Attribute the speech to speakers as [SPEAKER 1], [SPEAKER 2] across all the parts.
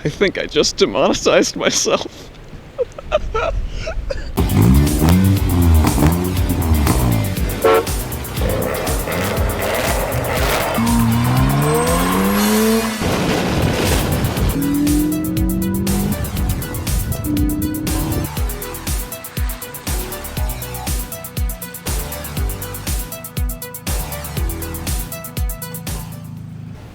[SPEAKER 1] I think I just demonetized myself.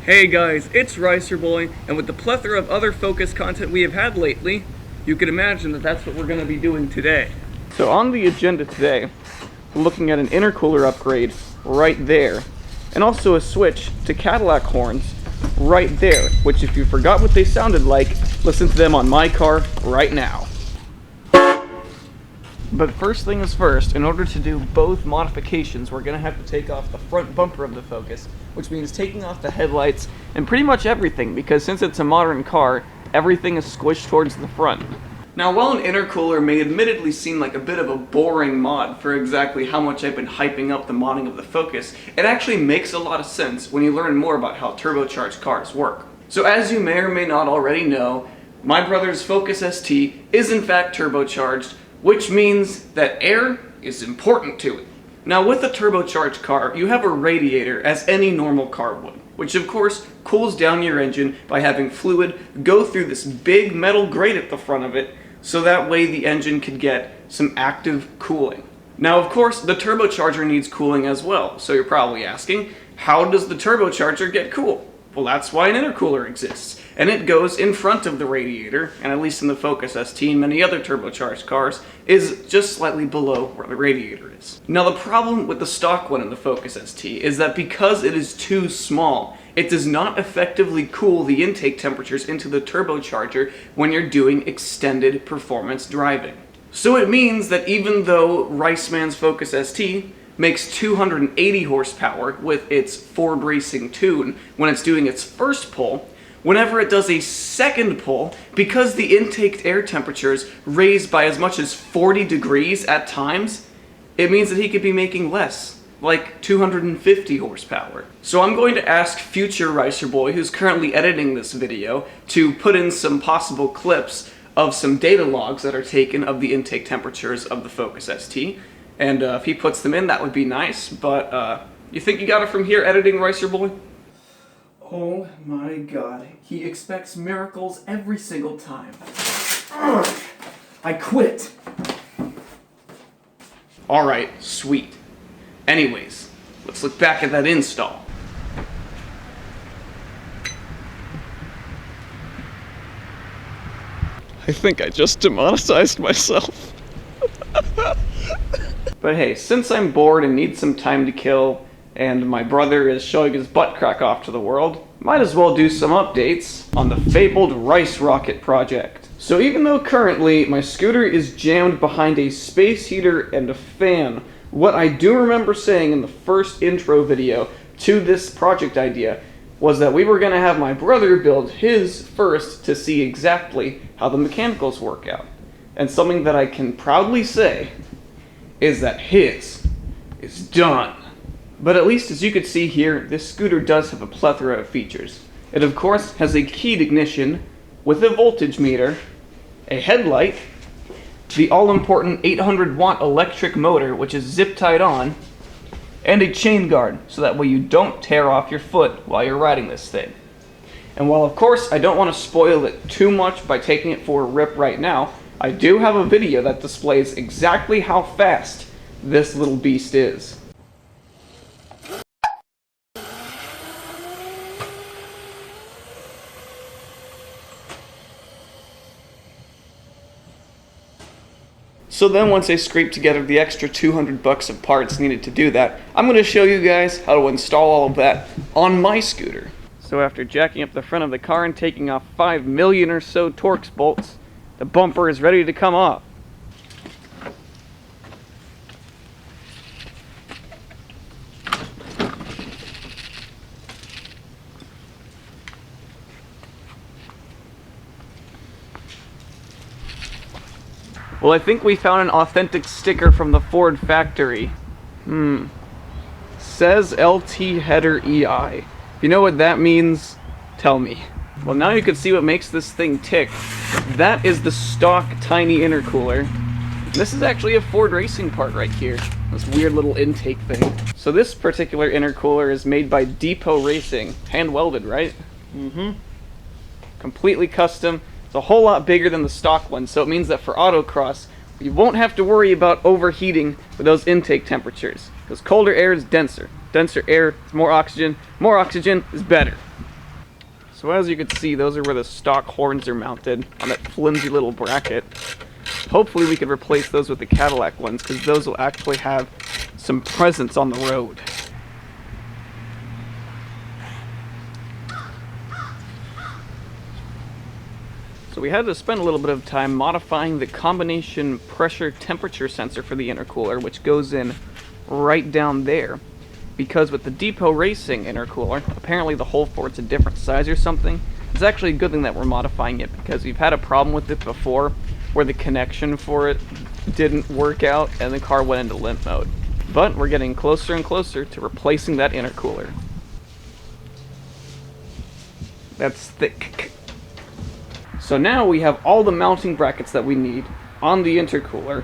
[SPEAKER 1] Hey guys, it's ERBOI, and with the plethora of other Focus content we have had lately, you can imagine that that's what we're going to be doing today. So on the agenda today, we're looking at an intercooler upgrade right there, and also a switch to Cadillac horns right there, which if you forgot what they sounded like, listen to them on my car right now. But first thing is first, in order to do both modifications, we're going to have to take off the front bumper of the Focus, which means taking off the headlights and pretty much everything, because since it's a modern car, everything is squished towards the front. Now, while an intercooler may admittedly seem like a bit of a boring mod for exactly how much I've been hyping up the modding of the Focus, it actually makes a lot of sense when you learn more about how turbocharged cars work. So as you may or may not already know, my brother's Focus ST is in fact turbocharged, which means that air is important to it. Now with a turbocharged car, you have a radiator as any normal car would, which of course cools down your engine by having fluid go through this big metal grate at the front of it, so that way the engine could get some active cooling. Now of course the turbocharger needs cooling as well, so you're probably asking, how does the turbocharger get cool? Well, that's why an intercooler exists, and it goes in front of the radiator, and at least in the Focus ST and many other turbocharged cars, is just slightly below where the radiator is. Now the problem with the stock one in the Focus ST is that because it is too small, it does not effectively cool the intake temperatures into the turbocharger when you're doing extended performance driving. So it means that even though Riceman's Focus ST makes 280 horsepower with its Ford Racing tune when it's doing its first pull, whenever it does a second pull, because the intake air temperatures raise by as much as 40 degrees at times, it means that he could be making less, like 250 horsepower. So I'm going to ask future ERBOI, who's currently editing this video, to put in some possible clips of some data logs that are taken of the intake temperatures of the Focus ST. And if he puts them in, that would be nice, but you think you got it from here, editing ERBOI? Oh my god, he expects miracles every single time. Ugh, I quit. Alright, sweet. Anyways, let's look back at that install. I think I just demonetized myself. But hey, since I'm bored and need some time to kill, and my brother is showing his butt crack off to the world, might as well do some updates on the fabled Rice Rocket project. So even though currently my scooter is jammed behind a space heater and a fan, what I do remember saying in the first intro video to this project idea was that we were going to have my brother build his first to see exactly how the mechanicals work out. And something that I can proudly say is that his is done. But at least as you can see here, this scooter does have a plethora of features. It of course has a keyed ignition with a voltage meter, a headlight, the all-important 800-watt electric motor which is zip-tied on, and a chain guard so that way you don't tear off your foot while you're riding this thing. And while of course I don't want to spoil it too much by taking it for a rip right now, I do have a video that displays exactly how fast this little beast is. So then once I scrape together the extra $200 of parts needed to do that, I'm going to show you guys how to install all of that on my scooter. So after jacking up the front of the car and taking off 5 million or so Torx bolts, the bumper is ready to come off. Well, I think we found an authentic sticker from the Ford factory. Says LT header EI. If you know what that means, tell me. Well, now you can see what makes this thing tick. That is the stock tiny intercooler. This is actually a Ford racing part right here. This weird little intake thing. So this particular intercooler is made by Depot Racing. Hand welded, right?
[SPEAKER 2] Mm-hmm.
[SPEAKER 1] Completely custom. It's a whole lot bigger than the stock one, so it means that for autocross, you won't have to worry about overheating with those intake temperatures. Because colder air is denser. Denser air is more oxygen. More oxygen is better. So as you can see, those are where the stock horns are mounted on that flimsy little bracket. Hopefully we can replace those with the Cadillac ones, because those will actually have some presence on the road. So we had to spend a little bit of time modifying the combination pressure temperature sensor for the intercooler, which goes in right down there. Because with the Depot Racing intercooler, apparently the hole for it's a different size or something. It's actually a good thing that we're modifying it, because we've had a problem with it before where the connection for it didn't work out and the car went into limp mode. But we're getting closer and closer to replacing that intercooler. That's thick. So now we have all the mounting brackets that we need on the intercooler,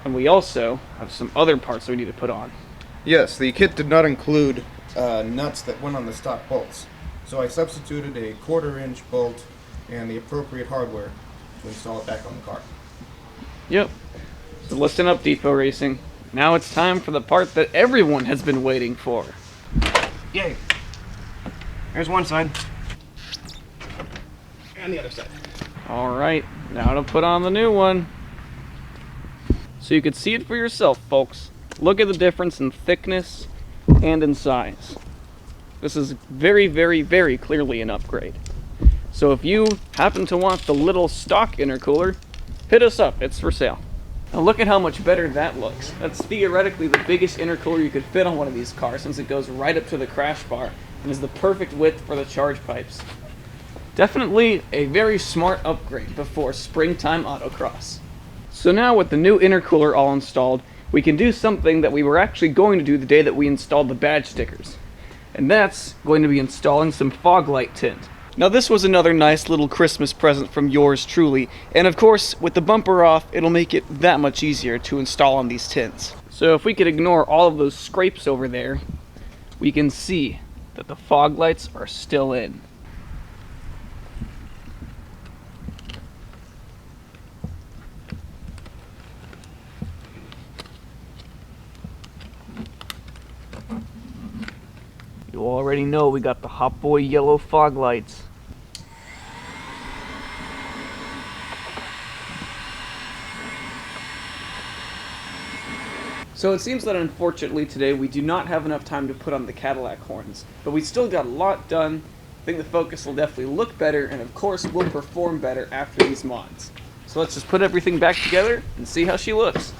[SPEAKER 1] and we also have some other parts that we need to put on.
[SPEAKER 2] Yes, the kit did not include nuts that went on the stock bolts. So I substituted a 1/4-inch bolt and the appropriate hardware to install it back on the car.
[SPEAKER 1] Yep. So listen up, Depot Racing. Now it's time for the part that everyone has been waiting for.
[SPEAKER 2] Yay! There's one side. And the other side.
[SPEAKER 1] Alright, now to put on the new one. So you can see it for yourself, folks. Look at the difference in thickness and in size. This is very, very, very clearly an upgrade. So if you happen to want the little stock intercooler, hit us up, it's for sale. Now look at how much better that looks. That's theoretically the biggest intercooler you could fit on one of these cars, since it goes right up to the crash bar and is the perfect width for the charge pipes. Definitely a very smart upgrade before springtime autocross. So now with the new intercooler all installed, we can do something that we were actually going to do the day that we installed the badge stickers. And that's going to be installing some fog light tint. Now this was another nice little Christmas present from yours truly, and of course with the bumper off it'll make it that much easier to install on these tints. So if we could ignore all of those scrapes over there, we can see that the fog lights are still in. You already know we got the Hot Boy yellow fog lights. So it seems that unfortunately today we do not have enough time to put on the Cadillac horns, but we still got a lot done. I think the Focus will definitely look better, and of course will perform better after these mods. So let's just put everything back together and see how she looks.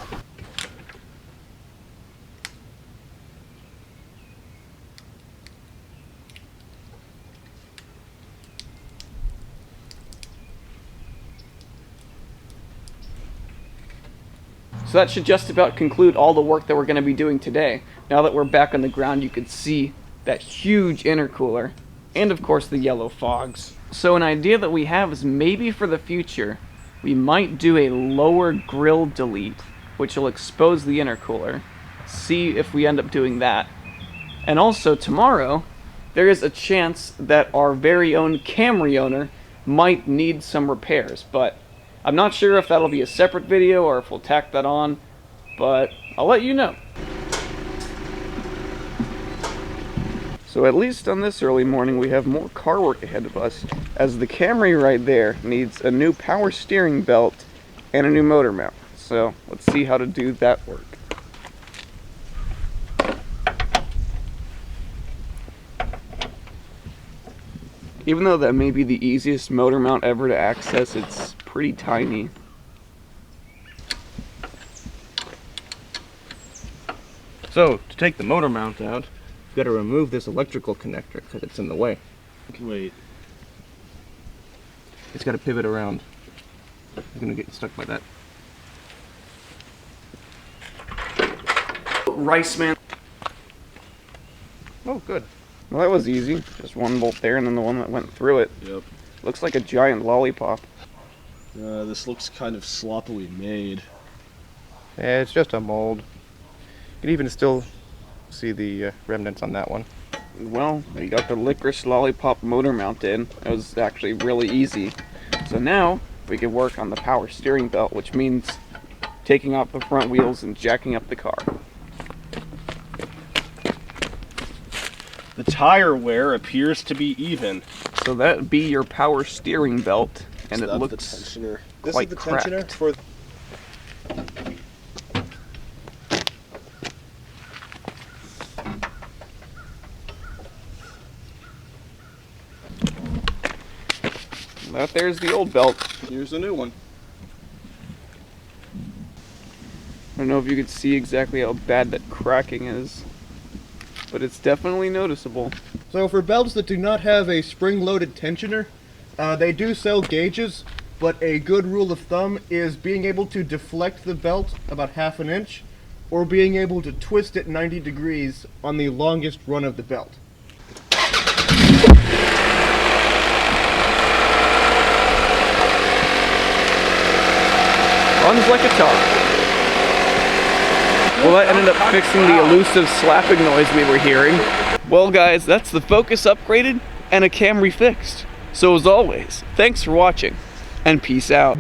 [SPEAKER 1] So that should just about conclude all the work that we're going to be doing today. Now that we're back on the ground, you can see that huge intercooler, and of course the yellow fogs. So an idea that we have is maybe for the future, we might do a lower grill delete, which will expose the intercooler. See if we end up doing that. And also tomorrow, there is a chance that our very own Camry owner might need some repairs, but I'm not sure if that'll be a separate video or if we'll tack that on, but I'll let you know. So at least on this early morning we have more car work ahead of us, as the Camry right there needs a new power steering belt and a new motor mount. So let's see how to do that work. Even though that may be the easiest motor mount ever to access, it's pretty tiny.
[SPEAKER 2] So, to take the motor mount out, you've got to remove this electrical connector because it's in the way.
[SPEAKER 3] Wait.
[SPEAKER 2] It's got to pivot around. You're going to get stuck by that.
[SPEAKER 1] Rice man.
[SPEAKER 2] Oh, good.
[SPEAKER 1] Well, that was easy. Just one bolt there and then the one that went through it.
[SPEAKER 3] Yep.
[SPEAKER 1] Looks like a giant lollipop.
[SPEAKER 3] This looks kind of sloppily made.
[SPEAKER 2] Yeah, it's just a mold. You can even still see the remnants on that one.
[SPEAKER 1] Well, we got the licorice lollipop motor mount in. It was actually really easy. So now we can work on the power steering belt, which means taking off the front wheels and jacking up the car.
[SPEAKER 3] The tire wear appears to be even.
[SPEAKER 1] So that would be your power steering belt, and
[SPEAKER 3] So
[SPEAKER 1] it
[SPEAKER 3] that's
[SPEAKER 1] looks
[SPEAKER 3] the tensioner. This
[SPEAKER 1] quite
[SPEAKER 3] is the
[SPEAKER 1] cracked.
[SPEAKER 3] tensioner for.
[SPEAKER 1] That there's the old belt.
[SPEAKER 3] Here's the new one.
[SPEAKER 1] I don't know if you could see exactly how bad that cracking is, but it's definitely noticeable.
[SPEAKER 2] So for belts that do not have a spring-loaded tensioner, they do sell gauges, but a good rule of thumb is being able to deflect the belt about 1/2 inch, or being able to twist it 90 degrees on the longest run of the belt.
[SPEAKER 1] Runs like a top. Well, that ended up fixing the elusive slapping noise we were hearing. Well guys, that's the Focus upgraded and a Camry fixed. So as always, thanks for watching, and peace out.